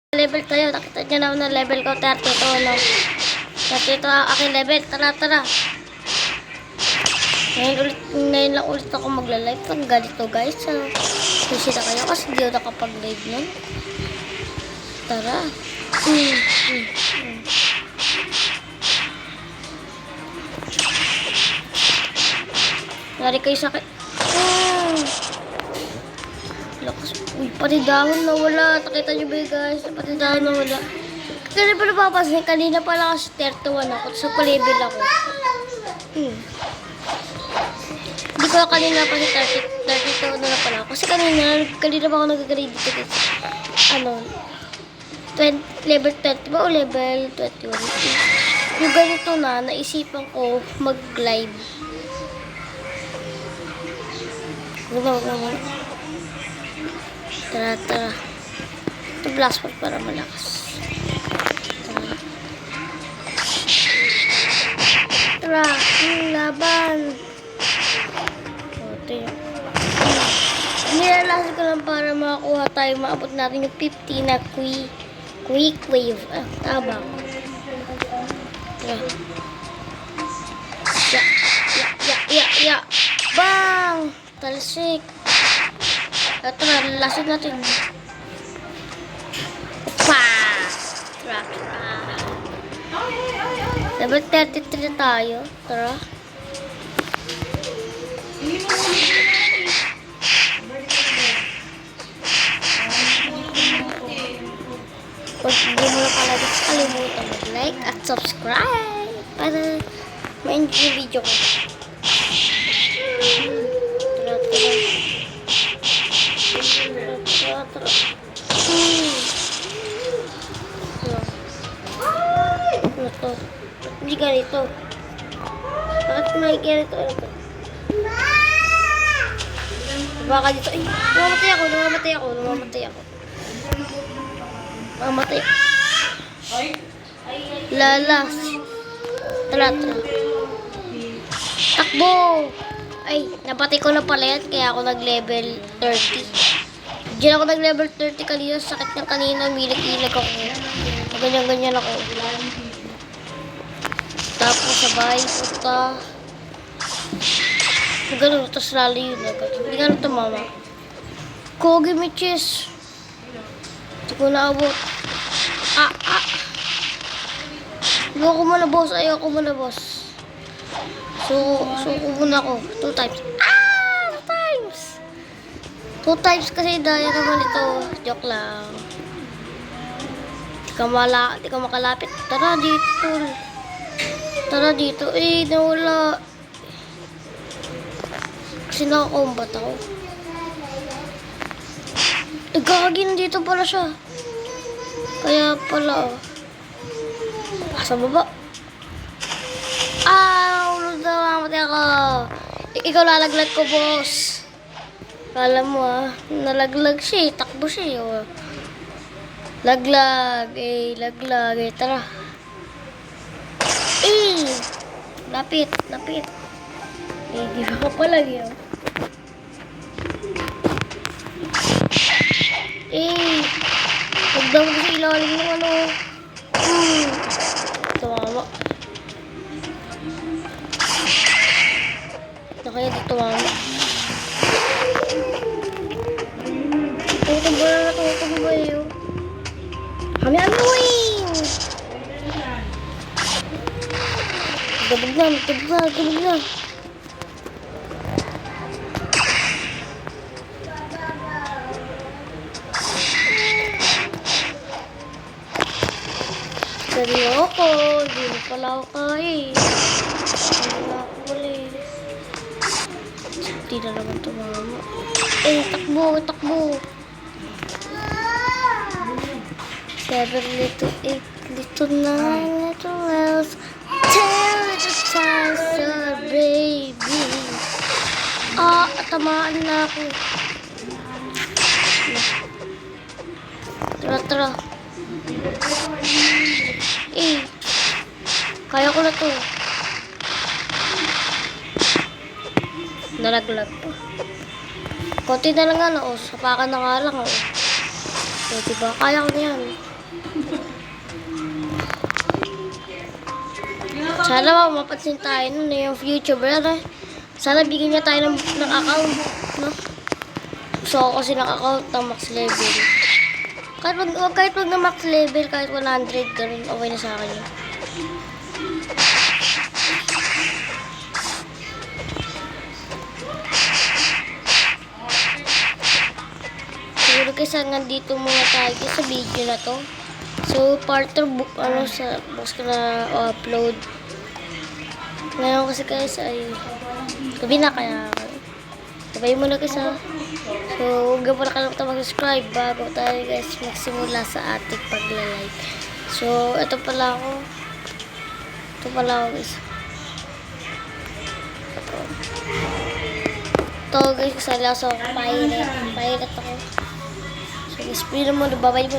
Level kayo. Nakita niyo naman na level ko 32. No? 32 ang aking level. Tara, tara. Ngayon lang ulit ako magla-live pag ganito guys. Susi na kayo kasi di ako nakapag-live nun. Tara. Lari kayo sa akin. Lakas. Uy, pati dahon na wala. Nakita nyo ba guys? Pati dahon na wala. Kasi pa napapasin, kanina pala kasi 31 ako. So, pa-level ako. Hindi ko kanina pa si 32 na pala. Kasi kanina pa ako nag-grade dito. Ano? Level 30 ba o level 21? Yung ganito na, naisipan ko mag-live. Wag na. Tara, tara. Ito blastpad para malakas. Tara, laban. Ito yun. Nilalasin ko lang para makakuha tayo. Maabot natin yung 50 na quick wave. Tama. Tara. Ya. Bang! Talsik. Ito na, lalasin natin. Pa! Tra. Level 33 tayo. Tara. Kung hindi mo na pala kalimutan mag-like at subscribe para ma-enjoy yung video ko. Tara. Ano to? Hindi ganito. Bakit may ganito? Ano to? Baka dito. Ay, namamatay ako. Lalas. Tara. Takbo! Ay, napatay ko na pala yan. Kaya ako nag-level 30. Diyan ako nag-level 30 kanina. Sakit ng kanina. Milag-ilag ako. Ganyan ako. Tapos sabay. Puta. Ganun. Tapos lalo yun. Hindi nga na tumama. Kogi Michis. Hindi ko naabot. Ayoko muna boss. So muna ako. 2 times. 2 times kasi daya naman ito. Joke lang. Di ka makalapit. Tara dito. Nawala. Kasi nakakombat ako. Gagi, nandito pala siya. Kaya pala. Sa baba. Ulod na mamatay ako. Ikaw lalaglag ko, boss. Kala mo nalaglag siya. Takbo siya. Laglag. Tara. Lapit. Di ba ka pala yun? Nagdamo ko sa ilalim ng ano. Tumama. Kaya di tumama. Tutong ba yun? Kami wing! Gabag na. Seryoso, hindi mo pala ako kaya. Wala ako ulit. Hindi na naman tumama. Takbo. 7, little 8, little 9, little else. 10 little times, baby. Tamaan na ako. Tara. Kaya ko na to. Nalaglag pa. Konti na lang sapakan na nga lang. So, diba? Kaya ko na yan. Sana mapapansin tayo nun yung YouTuber na. Sana bigyan niya tayo ng account, no? Gusto ko kasi ng account ng max level. Kahit wag na max level, kahit 100 ganun, okay na sa akin yun. Siguro kasi nandito muna tayo sa video na to. So, part 2 sa box ko na upload. Ngayon kasi guys ay gabi na kaya sabay muna guys ha. So, huwag mo na kalimutan mag-subscribe bago tayo guys magsimula sa ating pagla-live. So, ito pala ako guys. Ito guys, kasali ako sa pilot ako. So, guys, pili mo, babay mo